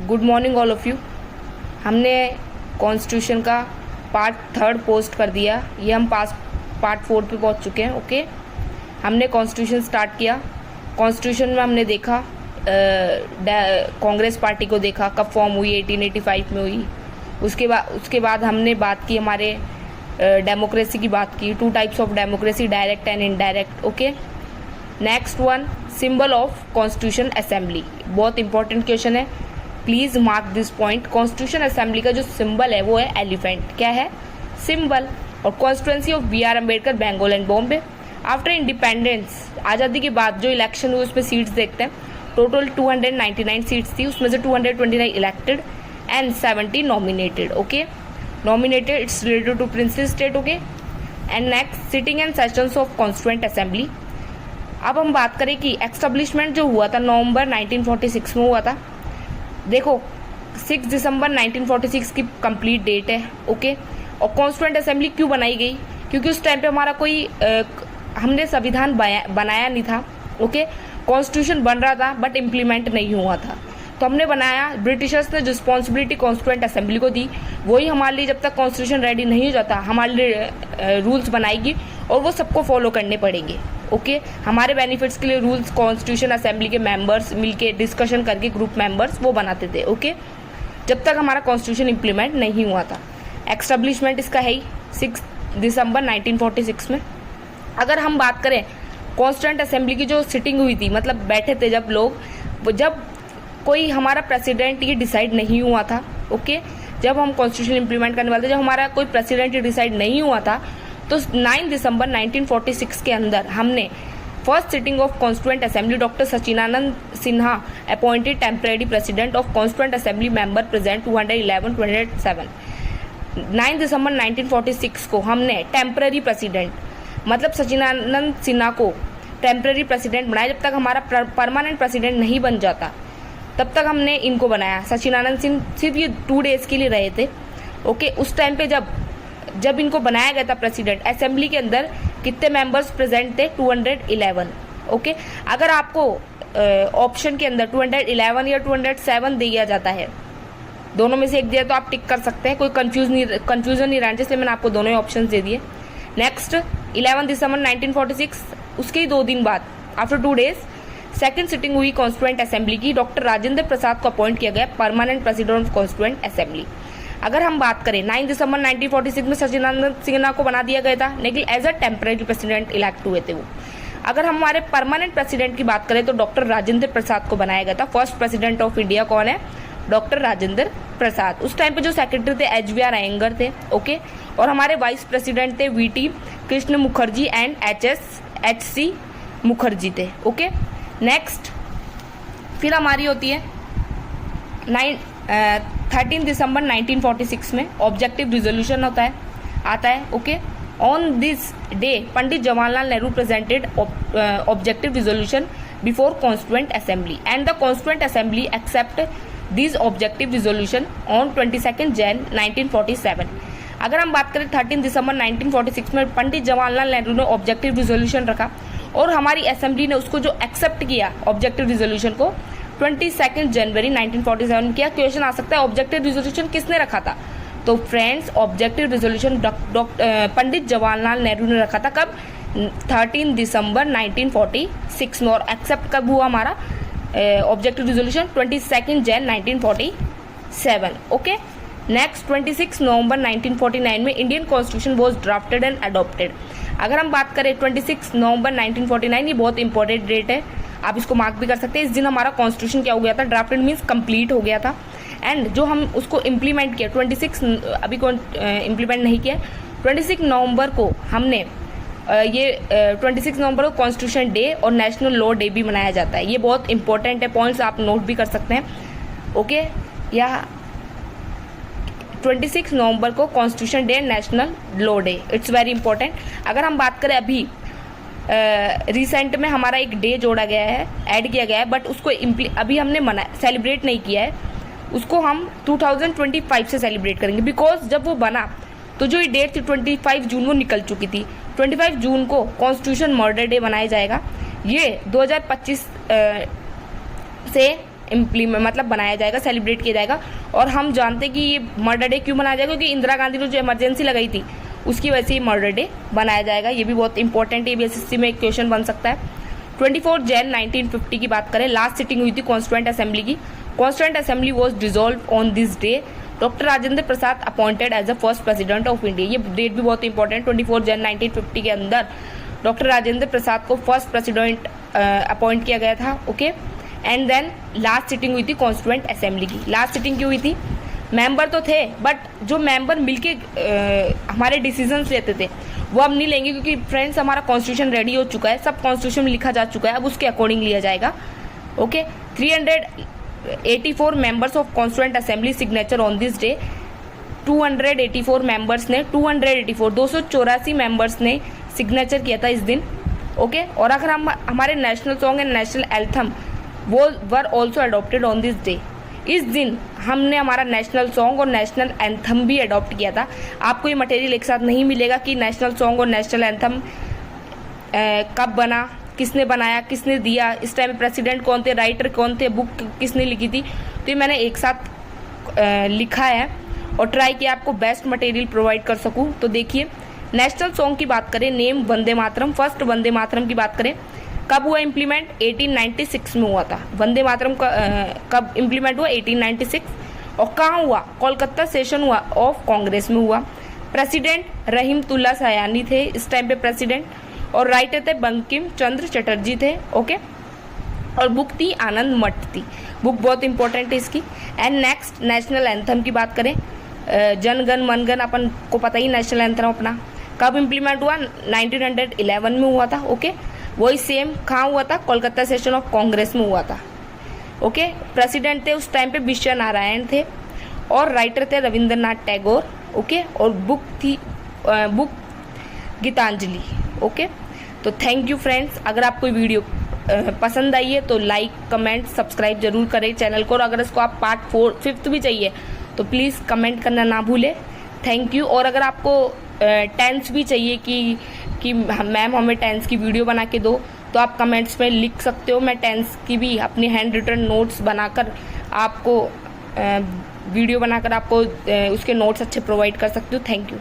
Good morning all of you. हमने constitution का part 3 post कर दिया। ये हम पार्ट 4 पे पहुंच चुके हैं। ओके, हमने कॉन्स्टिट्यूशन स्टार्ट किया। कॉन्स्टिट्यूशन में हमने देखा कांग्रेस पार्टी को देखा, कब फॉर्म हुई, 1885 में हुई। उसके बाद हमने बात की हमारे डेमोक्रेसी की बात की। 2 types of democracy, direct and indirect. Okay, next one, symbol of constitution assembly. बहुत इंपॉर्टेंट क्वेश्चन है, please mark this point. Constitution assembly का जो सिंबल है वो है एलिफेंट। क्या है? सिंबल। और constituency of B R Ambedkar, Bengal and Bombay. After independence, आज़ादी के बाद जो इलेक्शन हुए उसमें सीट्स देखते हैं। टोटल 299 सीट्स थी, उसमें से 229 elected and 70 nominated. Okay, nominated, it's related to princes state. Okay, and next, sitting and sessions of constituent assembly. अब हम बात करें कि एस्टेब्लिशमेंट जो हुआ था नवंबर 1946 में हुआ था। देखो 6 दिसंबर 1946 की कंप्लीट डेट है। ओके, और कॉन्स्टिट्यूएंट असेंबली क्यों बनाई गई? क्योंकि उस टाइम पे हमारा कोई हमने संविधान बनाया नहीं था। ओके, कॉन्स्टिट्यूशन बन रहा था बट इम्प्लीमेंट नहीं हुआ था, तो हमने बनाया। ब्रिटिशर्स ने रिस्पॉन्सिबिलिटी कॉन्स्टिट्यूएंट असेंबली को दी। वही हमारे लिए जब तक कॉन्स्टिट्यूशन रेडी नहीं हो जाता हमारे लिए रूल्स बनाएगी और वो सबको फॉलो करने पड़ेंगे। ओके, हमारे बेनिफिट्स के लिए रूल्स कॉन्स्टिट्यूशन असेंबली के मेंबर्स मिलके डिस्कशन करके ग्रुप मेंबर्स वो बनाते थे। ओके, जब तक हमारा कॉन्स्टिट्यूशन इम्प्लीमेंट नहीं हुआ था। एस्टेब्लिशमेंट इसका है ही 6 दिसंबर 1946 में। अगर हम बात करें कॉन्स्टिट्यूएंट असेंबली की जो सिटिंग हुई थी, मतलब बैठे थे जब लोग, जब कोई हमारा प्रेसिडेंट ये डिसाइड नहीं हुआ था। ओके, जब हम कॉन्स्टिट्यूशन इम्प्लीमेंट करने वाले थे, जब हमारा कोई प्रेसिडेंट ये डिसाइड नहीं हुआ था, तो 9 दिसंबर 1946 के अंदर हमने first sitting of constituent assembly, doctor Sachchidanand Sinha appointed temporary president of constituent assembly, member present 211-207। 9 दिसंबर 1946 को हमने टेम्परेरी प्रेसिडेंट, मतलब सचिदानंद सिन्हा को टेम्परेरी प्रेसिडेंट बनाया। जब तक हमारा परमानेंट प्रेसिडेंट नहीं बन जाता तब तक हमने इनको बनाया। सचिदानंद सिन्हा सिर्फ ये 2 डेज के लिए रहे थे। ओके, उस टाइम पे जब इनको बनाया गया था प्रेसिडेंट, असेंबली के अंदर कितने मेंबर्स प्रेजेंट थे? 211। ओके, अगर आपको ऑप्शन के अंदर 211 या 207 दिया जाता है, दोनों में से एक दिया तो आप टिक कर सकते हैं, कोई कंफ्यूजन नहीं रहना, इसलिए मैंने आपको दोनों ही ऑप्शन दे दिए। नेक्स्ट, 11 दिसंबर 1946, उसके ही 2 दिन बाद, आफ्टर 2 डेज, सेकंड सिटिंग हुई कॉन्स्टिट्यूएंट असेंबली की। डॉक्टर राजेंद्र प्रसाद को अपॉइंट किया गया permanent president of constituent assembly. अगर हम बात करें 9 दिसंबर 1946 में सचिदानंद सिन्हा को बना दिया गया था, लेकिन as a temporary president elect हुए थे वो। अगर हम हमारे परमानेंट प्रेसिडेंट की बात करें तो डॉक्टर राजेंद्र प्रसाद को बनाया गया था। फर्स्ट प्रेसिडेंट ऑफ इंडिया कौन है? डॉक्टर राजेंद्र प्रसाद। उस टाइम पे जो सेक्रेटरी थे HVR अयंगर थे। ओके, और हमारे वाइस प्रेसिडेंट थे VT Krishna Mukherjee and HC Mukherjee थे। ओके, नेक्स्ट, फिर हमारी होती है 13 दिसंबर 1946 में ऑब्जेक्टिव रिजोल्यूशन आता है। Okay, on this day Pandit Jawaharlal Nehru presented objective resolution before constituent assembly and the constituent assembly accept this objective resolution on 22 Jan 1947। अगर हम बात करें 13 दिसंबर 1946 में पंडित जवाहरलाल नेहरू ने ऑब्जेक्टिव रिजोल्यूशन रखा और हमारी असेंबली ने उसको जो एक्सेप्ट किया ऑब्जेक्टिव रिजोल्यूशन को 22 जनवरी 1947 किया। क्वेश्चन आ सकता है ऑब्जेक्टिव रिजोल्यूशन किसने रखा था? तो फ्रेंड्स, ऑब्जेक्टिव रिजोल्यूशन पंडित जवाहरलाल नेहरू ने रखा था। कब? 13 दिसंबर 1946 में। और एक्सेप्ट कब हुआ हमारा objective resolution? 22 Jan 1947। Okay, next, 26 नवंबर 1949 में Indian constitution was drafted and adopted. अगर हम बात करें 26 नवंबर 1949, ये बहुत इंपॉर्टेंट डेट है, आप इसको मार्क भी कर सकते हैं। इस दिन हमारा कॉन्स्टिट्यूशन क्या हो गया था? ड्राफ्टेड मीन्स कंप्लीट हो गया था। एंड जो हम उसको इम्प्लीमेंट किया 26, अभी कौन इम्प्लीमेंट नहीं किया, 26 नवंबर को हमने 26 नवंबर को कॉन्स्टिट्यूशन डे और नेशनल लॉ डे भी मनाया जाता है। ये बहुत इंपॉर्टेंट है, पॉइंट्स आप नोट भी कर सकते हैं। ओके, या 26 नवंबर को constitution day, national law day, it's very important. अगर हम बात करें अभी रिसेंट में हमारा एक डे जोड़ा गया है, ऐड किया गया है, बट उसको अभी हमने सेलिब्रेट नहीं किया है, उसको हम 2025 से सेलिब्रेट करेंगे। बिकॉज जब वो बना तो जो ये डेट थी 25 जून वो निकल चुकी थी। 25 जून को कॉन्स्टिट्यूशन मर्डर डे मनाया जाएगा। ये 2025 से इम्प्लीमेंट मतलब बनाया जाएगा, सेलिब्रेट किया जाएगा। और हम जानते हैं कि ये मर्डर डे क्यों मनाया जाएगा, क्योंकि इंदिरा गांधी ने जो इमरजेंसी लगाई थी उसकी वजह से ये मर्डर डे बनाया जाएगा। ये भी बहुत इंपॉर्टेंट है, BSSC में एक क्वेश्चन बन सकता है। 24 जैन 1950 की बात करें, लास्ट सिटिंग हुई थी कॉन्स्टिट्यूएंट असेंबली की। Constituent assembly was dissolve on this day. Doctor Rajendra Prasad appointed as the first president of India. ये डेट भी बहुत इंपॉर्टेंट, 24 जैन 1950 के अंदर डॉक्टर राजेंद्र प्रसाद को फर्स्ट प्रेसिडेंट अपॉइंट किया गया था। Okay, and then last sitting हुई थी कॉन्स्टिट्यूएंट असेंबली की। लास्ट सिटिंग क्यों हुई थी, मेंबर तो थे बट जो मेंबर मिलके हमारे डिसीजंस लेते थे वो अब नहीं लेंगे, क्योंकि फ्रेंड्स हमारा कॉन्स्टिट्यूशन रेडी हो चुका है, सब कॉन्स्टिट्यूशन में लिखा जा चुका है, अब उसके अकॉर्डिंग लिया जाएगा। Okay, 384 members of constituent assembly signature on this day. 284 members ने 284 मेंबर्स ने सिग्नेचर किया था इस दिन। ओके, और अगर हम हमारे national song and national anthem वो were also adopted on this day. इस दिन हमने हमारा नेशनल सॉन्ग और नेशनल एंथम भी अडॉप्ट किया था। आपको ये मटेरियल एक साथ नहीं मिलेगा कि नेशनल सॉन्ग और नेशनल एंथम कब बना, किसने बनाया, किसने दिया, इस टाइम प्रेसिडेंट कौन थे, राइटर कौन थे, बुक किसने लिखी थी। तो ये मैंने एक साथ लिखा है और ट्राई किया आपको बेस्ट मटेरियल प्रोवाइड कर सकूं। तो देखिए, नेशनल सॉन्ग की बात करें, नेम वंदे मातरम, फर्स्ट वंदे मातरम की बात करें, कब हुआ इम्प्लीमेंट, 1896 में हुआ था। वंदे मातरम कब इम्प्लीमेंट हुआ, 1896। और कहाँ हुआ, कोलकाता सेशन हुआ ऑफ कांग्रेस में हुआ। प्रेसिडेंट रहीमतुल्ला सयानी थे इस टाइम पे प्रेसिडेंट, और राइटर थे बंकिम चंद्र चटर्जी थे। ओके, और बुक थी आनंद मठ थी, बुक बहुत इंपॉर्टेंट है इसकी। एंड नेक्स्ट नेशनल एंथम की बात करें, जन गण मन गण अपन को पता ही नेशनल एंथम अपना कब इम्प्लीमेंट हुआ, 1911 में हुआ था। ओके, वही सेम कहाँ हुआ था, कोलकाता सेशन ऑफ कांग्रेस में हुआ था। ओके, प्रेसिडेंट थे उस टाइम पे विश्व नारायण थे, और राइटर थे रविंद्रनाथ टैगोर। ओके, और बुक थी बुक गीतांजलि। ओके, तो थैंक यू फ्रेंड्स। अगर आपको वीडियो पसंद आई है तो लाइक कमेंट सब्सक्राइब जरूर करें चैनल को, और अगर इसको आप पार्ट 4 5th भी चाहिए तो प्लीज़ कमेंट करना ना भूलें। Thank you. और अगर आपको टेंस भी चाहिए कि मैम हमें टेंस की वीडियो बना के दो, तो आप कमेंट्स में लिख सकते हो। मैं टेंस की भी अपनी हैंड रिटन नोट्स बनाकर आपको वीडियो बनाकर आपको उसके नोट्स अच्छे प्रोवाइड कर सकती हूँ। Thank you.